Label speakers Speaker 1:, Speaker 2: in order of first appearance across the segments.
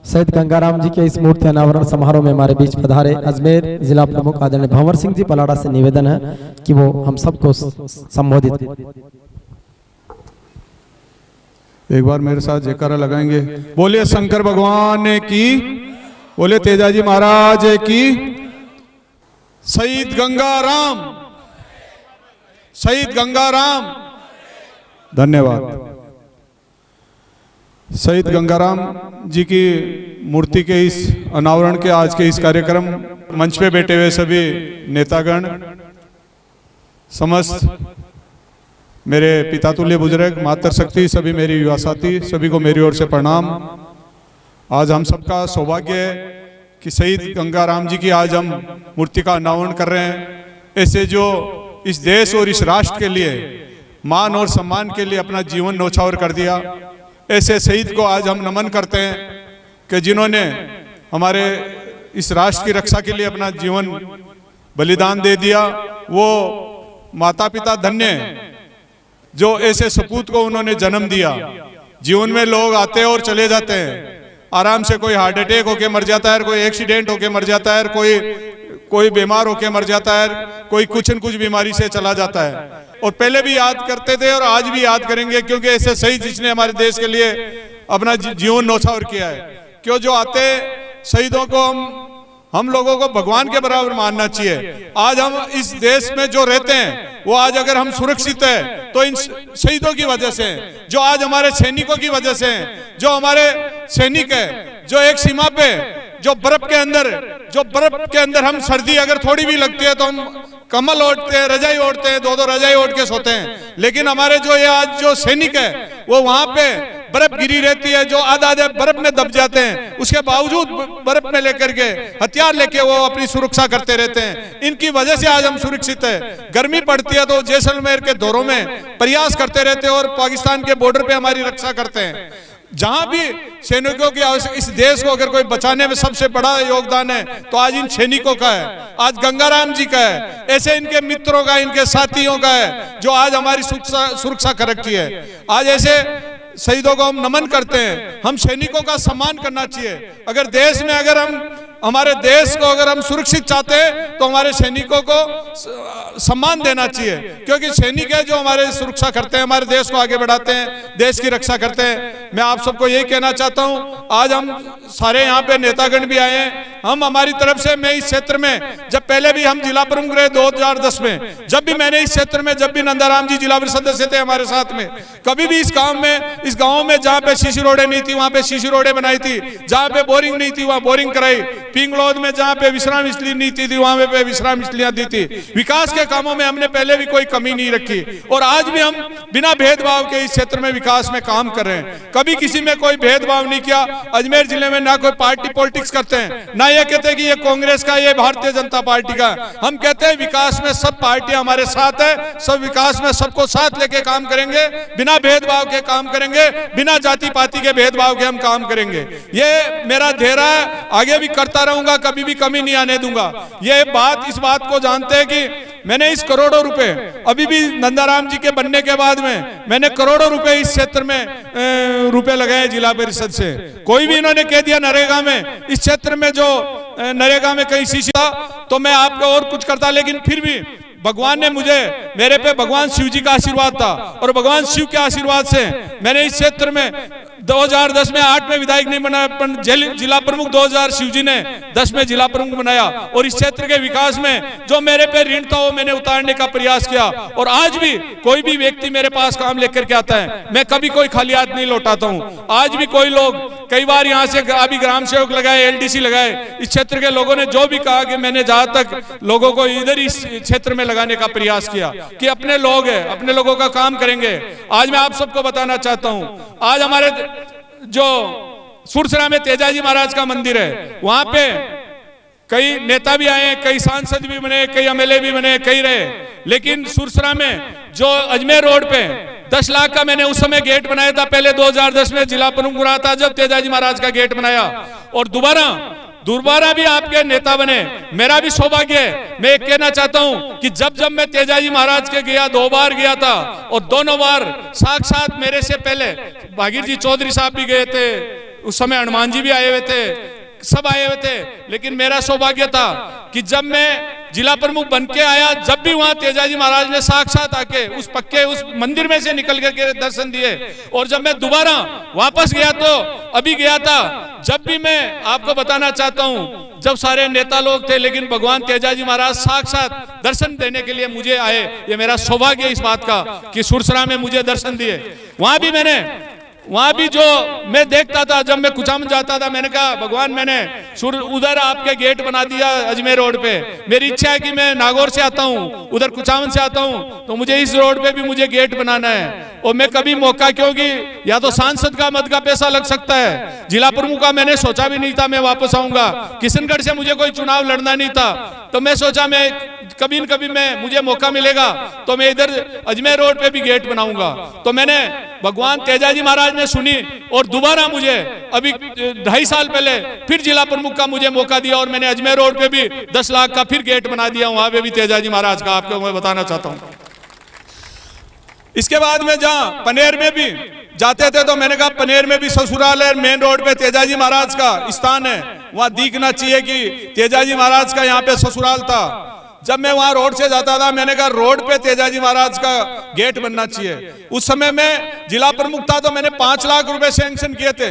Speaker 1: शहीद गंगाराम जी के इस मूर्ति अनावरण समारोह में हमारे बीच पधारे अजमेर जिला प्रमुख आदरणीय भंवर सिंह जी पलाड़ा से निवेदन है कि वो हम सबको संबोधित।
Speaker 2: एक बार मेरे साथ जयकारा लगाएंगे। बोलिए शंकर भगवान की, बोले तेजाजी महाराज की। शहीद गंगाराम, शहीद गंगाराम। धन्यवाद। शहीद गंगाराम जी की मूर्ति के इस अनावरण के आज के इस कार्यक्रम मंच पे बैठे हुए सभी नेतागण, समस्त मेरे पितातुल्य बुजुर्ग, मातृशक्ति, सभी मेरी युवा साथी, सभी को मेरी ओर से प्रणाम। आज हम सबका सौभाग्य है कि शहीद गंगाराम जी की आज हम मूर्ति का अनावरण कर रहे हैं। ऐसे जो इस देश और इस राष्ट्र के लिए मान और सम्मान के लिए अपना जीवन न्यौछावर कर दिया, ऐसे शहीद को आज हम नमन करते हैं कि जिन्होंने हमारे इस राष्ट्र की रक्षा के लिए अपना जीवन बलिदान दे दिया। वो माता पिता धन्य हैं जो ऐसे सपूत को उन्होंने जन्म दिया। जीवन में लोग आते हैं और चले जाते हैं, आराम से कोई हार्ट अटैक होके मर जाता है, कोई एक्सीडेंट होके मर जाता है, कोई बीमार होके मर जाता है, कोई कुछ न कुछ बीमारी से चला जाता है। और पहले भी याद करते थे और आज भी याद करेंगे, क्योंकि ऐसे शहीद जिसने हमारे देश के लिए अपना जीवन न्यौछावर किया है। क्यों जो आते शहीदों को हम लोगों को भगवान के बराबर मानना चाहिए। आज हम इस देश में जो रहते हैं वो आज अगर हम सुरक्षित है तो इन शहीदों की वजह से, जो आज हमारे सैनिकों की वजह से, जो हमारे सैनिक है जो एक सीमा पे जो बर्फ के अंदर हम सर्दी अगर थोड़ी भी लगती है तो हम कम्बल ओढ़ते हैं, रजाई ओढ़ते हैं, दो रजाई ओढ़ के सोते हैं। लेकिन हमारे जो ये आज जो सैनिक है वो वहां पे बर्फ गिरी रहती है, जो आधे बर्फ में दब जाते हैं, उसके बावजूद बर्फ में लेकर के हथियार लेके वो अपनी सुरक्षा करते रहते हैं। इनकी वजह से आज हम सुरक्षित है। गर्मी पड़ती है तो जैसलमेर के दौरों में प्रयास करते रहते हैं और पाकिस्तान के बॉर्डर पे हमारी रक्षा करते हैं। जहां भी सैनिकों की आवश्यकता, इस देश को अगर कोई बचाने में सबसे बड़ा योगदान है तो आज इन सैनिकों का है, आज गंगाराम जी का है, ऐसे इनके मित्रों का, इनके साथियों का है जो आज हमारी सुरक्षा कर रखी है। आज ऐसे शहीदों को हम नमन करते हैं। हम सैनिकों का सम्मान करना चाहिए। अगर देश में हमारे देश को अगर हम सुरक्षित चाहते हैं तो हमारे सैनिकों को सम्मान देना चाहिए, क्योंकि सैनिक है जो हमारे सुरक्षा करते हैं, हमारे देश को आगे बढ़ाते हैं, देश की रक्षा करते हैं। मैं आप सबको यही कहना चाहता हूं, आज हम सारे यहाँ पे नेतागण भी आए हैं। हम हमारी तरफ से, मैं इस क्षेत्र में जब पहले भी हम जिला प्रमुख रहे 2010 में, जब भी मैंने इस क्षेत्र में, जब भी नंदाराम जी जिला परिषद सदस्य थे हमारे साथ में, कभी भी इस गांव में जहाँ पे शीशी रोडें नहीं थी वहां पे शीशी रोडें बनाई थी, जहाँ पे बोरिंग नहीं थी वहां बोरिंग कराई, पिंगलौद में जहाँ पे विश्राम स्थली नहीं थी वहां पे विश्राम स्थलियां दी थी। विकास के कामों में हमने पहले भी कोई कमी नहीं रखी और आज भी हम बिना भेदभाव के इस क्षेत्र में विकास में काम कर रहे हैं। कभी किसी में कोई भेदभाव नहीं किया। अजमेर जिले में ना कोई पार्टी पॉलिटिक्स करते हैं, ना ये कहते हैं कि ये कांग्रेस का, ये भारतीय जनता पार्टी का। हम कहते हैं विकास में सब पार्टियां हमारे साथ है, सब विकास में सबको साथ लेके काम करेंगे, बिना भेदभाव के काम करेंगे, बिना जाति पाति के भेदभाव के हम काम करेंगे। ये मेरा धेरा है, आगे भी करता रहूंगा, कभी भी कमी नहीं आने दूंगा। ये इस बात को जानते हैं कि मैंने इस करोड़ों रुपए, अभी भी नंदाराम जी के बनने के बाद में मैंने करोड़ों रुपए इस क्षेत्र में रुपए लगाए जिला परिषद से। कोई भी इन्होंने कह दिया नरेगा में, इस क्षेत्र में जो नरेगा में कहीं शीशी था तो मैं आपको और कुछ करता, लेकिन फिर भी भगवान ने मेरे पे भगवान शिव जी का आशीर्वाद था और भगवान शिव के आशीर्वाद से मैंने इस क्षेत्र में 2010 में 8 में विधायक नहीं बना, जिला प्रमुख 2000 शिव जी ने 10 में जिला प्रमुख बनाया और इस क्षेत्र के विकास में जो मेरे पे ऋण था वो मैंने उतारने का प्रयास किया। और आज भी कोई भी व्यक्ति मेरे पास काम लेकर के आता है, मैं कभी कोई खाली हाथ नहीं लौटाता हूँ। आज भी कोई लोग, कई बार यहाँ से अभी ग्राम सेवक लगाए, LDC लगाए, इस क्षेत्र के लोगों ने जो भी कहा कि मैंने जहां तक लोगों को इधर इस क्षेत्र में लगाने का प्रयास किया कि अपने लोग हैं, अपने लोगों का काम करेंगे। आज मैं आप सबको बताना चाहता हूँ, आज हमारे जो सुरसरा में तेजाजी महाराज का मंदिर है, वहां पे कई नेता भी आए, कई सांसद भी बने, कई MLA भी बने, कई रहे, लेकिन सुरसरा में जो अजमेर रोड पे 10 लाख का मैंने उस समय गेट बनाया था, पहले 2010 में जिला प्रमुख बना था जब तेजाजी महाराज का गेट बनाया, और दोबारा भी आपके नेता बने। मेरा भी सौभाग्य है। मैं एक कहना चाहता हूं कि जब मैं तेजाजी महाराज के गया, 2 बार गया था और दोनों बार साक्षात मेरे से पहले भागीर जी चौधरी साहब भी गए थे उस समय हनुमान जी भी आए हुए थे, सब आए हुए थे। लेकिन मेरा सौभाग्य था कि जब मैं जिला प्रमुख बन के आया, जब भी वहां तेजाजी महाराज ने साक्षात आके उस पक्के उस मंदिर में से निकल के दर्शन दिए। और जब मैं दोबारा वापस गया तो अभी गया था, जब भी मैं आपको बताना चाहता हूं, जब सारे नेता लोग थे लेकिन भगवान तेजाजी महाराज साक्षात दर्शन देने के लिए मुझे आए। ये मेरा सौभाग्य इस बात का कि सुरसरा में मुझे दर्शन दिए। वहां भी जो मैं देखता था, जब मैं कुचामन जाता था, मैंने कहा भगवान मैंने उधर आपके गेट बना दिया अजमेर रोड पे, मेरी इच्छा है कि मैं नागौर से आता हूं, उधर कुचामन से आता हूं, तो मुझे इस रोड पे भी मुझे गेट बनाना है। और मैं कभी मौका, क्योंकि या तो सांसद का मद का पैसा लग सकता है, जिला प्रमुख का मैंने सोचा भी नहीं था मैं वापस आऊंगा, किशनगढ़ से मुझे कोई चुनाव लड़ना नहीं था, तो मैं सोचा मैं कभी न कभी मुझे मौका मिलेगा तो मैं इधर अजमेर रोड पे भी गेट बनाऊंगा। तो मैंने भगवान तेजाजी महाराज ने सुनी और दोबारा मुझे अभी 2.5 साल पहले फिर जिला प्रमुख का मुझे मौका दिया और मैंने अजमेर रोड पे भी 10 लाख का फिर गेट बना दिया, वहां पे भी तेजाजी महाराज का आपको मैं बताना चाहता हूं। इसके बाद में जहां पनेर में भी जाते थे तो मैंने कहा पनेर में भी ससुराल है, मेन रोड पे तेजाजी महाराज का स्थान है, वहां दिखना चाहिए कि तेजाजी महाराज का यहाँ पे ससुराल था। जब मैं वहां रोड से जाता था मैंने कहा रोड पे तेजाजी महाराज का गेट बनना चाहिए। उस समय मैं जिला प्रमुख था तो मैंने 5 लाख रुपए सैंक्शन किए थे,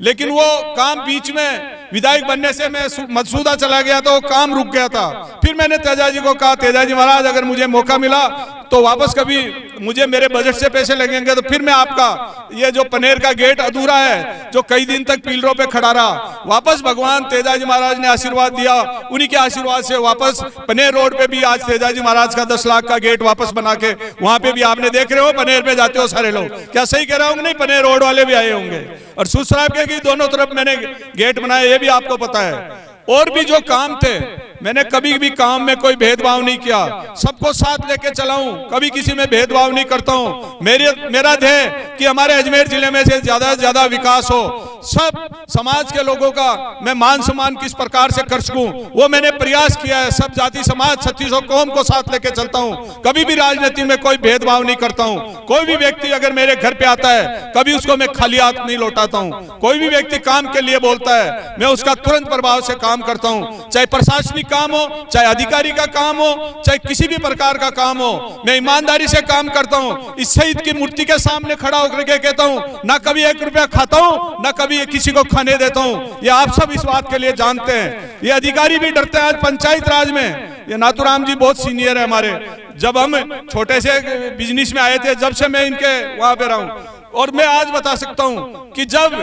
Speaker 2: लेकिन वो काम बीच में विधायक बनने से मैं मदसूदा चला गया तो काम रुक गया था। फिर मैंने तेजाजी को कहा तेजाजी महाराज अगर मुझे मौका मिला तो वापस कभी मुझे मेरे बजट से पैसे लगेंगे तो फिर मैं आपका ये जो पनेर का गेट अधूरा है जो कई दिन तक पिलरों पे खड़ा रहा, वापस भगवान तेजाजी महाराज ने आशीर्वाद दिया, उन्हीं के आशीर्वाद से वापस पनेर रोड पे भी आज तेजाजी महाराज का 10 लाख का गेट वापस बना के वहां पे भी आपने देख रहे हो, पनेर पे जाते हो सारे लोग, क्या सही कह रहा हूँ? नहीं, पनेर रोड वाले भी आए होंगे और सुसराब के दोनों तरफ मैंने गेट बनाए, ये भी आपको पता है। और भी जो काम थे मैंने कभी भी काम में कोई भेदभाव नहीं किया, सबको साथ लेके चलाऊं, कभी किसी में भेदभाव नहीं करता हूं। मेरा ध्येय कि हमारे अजमेर जिले में से ज्यादा विकास हो, सब समाज के लोगों का मैं मान सम्मान किस प्रकार से कर सकूं वो मैंने प्रयास किया है। सब जाति समाज 3600 कौम को साथ लेके चलता हूं, कभी भी राजनीति में कोई भेदभाव नहीं करता हूं। कोई भी व्यक्ति अगर मेरे घर पे आता है कभी उसको मैं खाली हाथ नहीं लौटाता हूं। कोई भी व्यक्ति काम के लिए बोलता है मैं उसका तुरंत प्रभाव से काम करता हूं, चाहे प्रशासनिक काम हो, चाहे अधिकारी का काम हो, चाहे किसी भी प्रकार का काम हो, मैं ईमानदारी से काम करता हूं। इस शहीद की मूर्ति के सामने खड़ा होकर के कहता हूं ना कभी 1 रुपया खाता हूं ना कभी किसी को खाने देता हूं। ये आप सब इस बात के लिए जानते हैं, ये अधिकारी भी डरते हैं। आज पंचायत राज में ये नाथुराम जी बहुत सीनियर है हमारे, जब हम छोटे से बिजनेस में आए थे जब से मैं इनके वहां पे रहा हूं। और मैं आज बता सकता हूं कि जब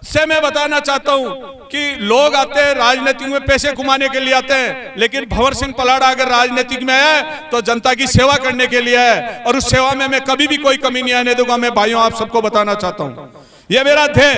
Speaker 2: से मैं बताना चाहता हूं कि लोग आते हैं राजनीतिक में पैसे कमाने के लिए आते हैं, लेकिन भंवर सिंह पलाड़ा अगर राजनीतिक में आया तो जनता की सेवा करने के लिए है और उस सेवा में मैं कभी भी कोई कमी नहीं आने दूंगा। मैं भाइयों आप सबको बताना चाहता हूं, यह मेरा ध्येय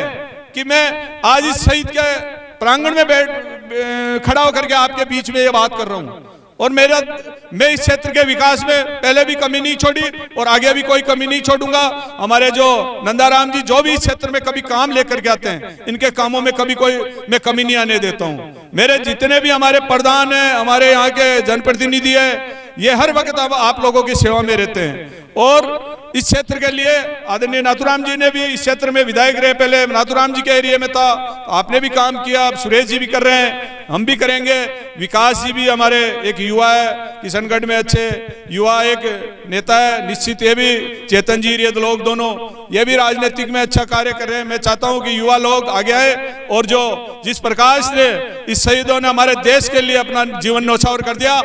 Speaker 2: कि मैं आज इस शहीद के प्रांगण में खड़ा होकर के आपके बीच में ये बात कर रहा हूं। और मैं इस क्षेत्र के विकास में पहले भी कमी नहीं छोड़ी और आगे भी कोई कमी नहीं छोड़ूंगा। हमारे जो नंदाराम जी जो भी इस क्षेत्र में कभी काम लेकर के आते हैं इनके कामों में कभी कोई मैं कमी नहीं आने देता हूं। मेरे जितने भी हमारे प्रधान हैं, हमारे यहाँ के जनप्रतिनिधि है, ये हर वक्त आप लोगों की सेवा में रहते हैं। और इस क्षेत्र के लिए आदरणीय नाथुराम जी ने भी इस क्षेत्र में विधायक रहे, पहले नाथुराम जी के एरिया में था, आपने भी काम किया, अब सुरेश जी भी कर रहे हैं, हम भी करेंगे। विकास जी भी हमारे एक युवा है, किशनगढ़ में अच्छे युवा एक नेता है, निश्चित ये भी चेतन जी ये लोग दोनों ये भी राजनीतिक में अच्छा कार्य कर रहे हैं। मैं चाहता हूं कि युवा लोग आगे आए और जो जिस प्रकार से इस शहीदों ने हमारे देश के लिए अपना जीवन न्यौछावर कर दिया,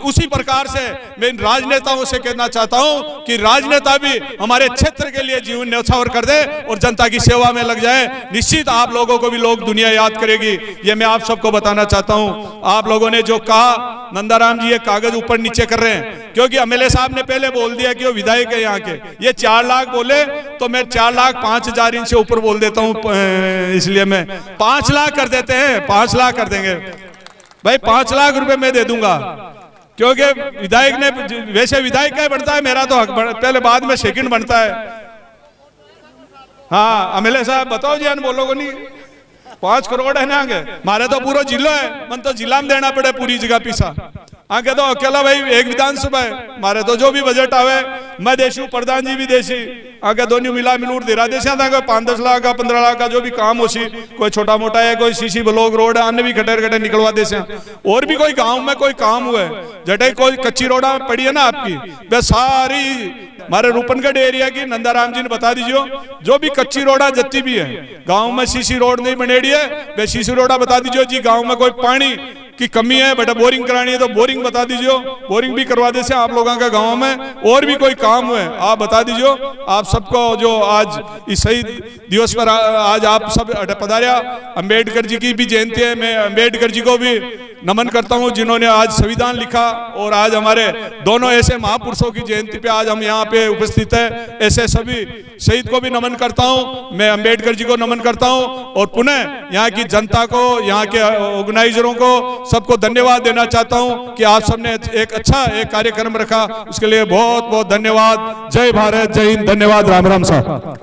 Speaker 2: उसी प्रकार से मैं इन राजनेताओं से कहना चाहता हूं कि राजनेता भी हमारे क्षेत्र के लिए जीवन न्यौछावर कर दे और जनता की सेवा में लग जाए। निश्चित आप लोगों को भी लोग दुनिया याद करेगी, ये मैं आप सबको बताना चाहता हूं। आप लोगों ने जो कहा नंदाराम जी ये कागज ऊपर नीचे कर रहे हैं, क्योंकि एमएलए साहब ने पहले बोल दिया कि वो विधायक है यहाँ के, ये 4 लाख बोले तो मैं 4,05,000 इनसे ऊपर बोल देता हूँ, इसलिए मैं 5 लाख कर देते हैं, 5 लाख कर देंगे भाई, 5 लाख रुपए मैं दे दूंगा। क्योंकि विधायक ने वैसे विधायक का बनता है, मेरा तो पहले बाद में सेकंड बनता है। हाँ एमएलए साहब बताओ जी, बोलो को नहीं 5 करोड़ है ना आगे, मारे तो पूरा जिला है, मन तो जिला में देना पड़े पूरी जगह पीसा, आगे तो अकेला भाई एक विधानसभा है, मारे तो जो भी बजट आवे मैं देशू प्रधान जी भी देसी आगे दोनों मिला मिलूर दे रहा देश 5-10 लाख का 15 लाख का जो भी काम हो सी कोई छोटा मोटा है कोई सीसी ब्लॉक रोड है अन्य भी खटर खटर निकलवा दे और भी कोई गांव में कोई काम हुआ है जटे कोई कच्ची रोडा पड़ी है ना आपकी वह सारी हमारे रूपनगढ़ एरिया की नंदाराम जी ने बता दीजिए जो भी कच्ची रोडा जत्ती भी है गांव में सीसी रोड नहीं बनेड़ी है वे सीसी रोडा बता दीजिए जी गांव में कोई पानी की कमी है बेटा बोरिंग करानी है तो बोरिंग बता दीजिए बोरिंग भी करवा दे से आप लोगों का गांव में और भी कोई काम है आप बता दीजिए आप सबको जो आज इस शहीद दिवस पर आज आप सब पधारिया अंबेडकर जी की भी जयंती है मैं अंबेडकर जी को भी नमन करता हूं जिन्होंने आज संविधान लिखा और आज हमारे दोनों ऐसे महापुरुषों की जयंती पे आज हम यहाँ पे उपस्थित है ऐसे सभी शहीद को भी नमन करता हूं मैं अंबेडकर जी को नमन करता हूं और पुनः यहाँ की जनता को यहाँ के ऑर्गेनाइजरों को सबको धन्यवाद देना चाहता हूं कि आप सबने एक अच्छा एक कार्यक्रम रखा उसके लिए बहुत बहुत धन्यवाद। जय भारत जय हिंद। धन्यवाद। राम राम साहब।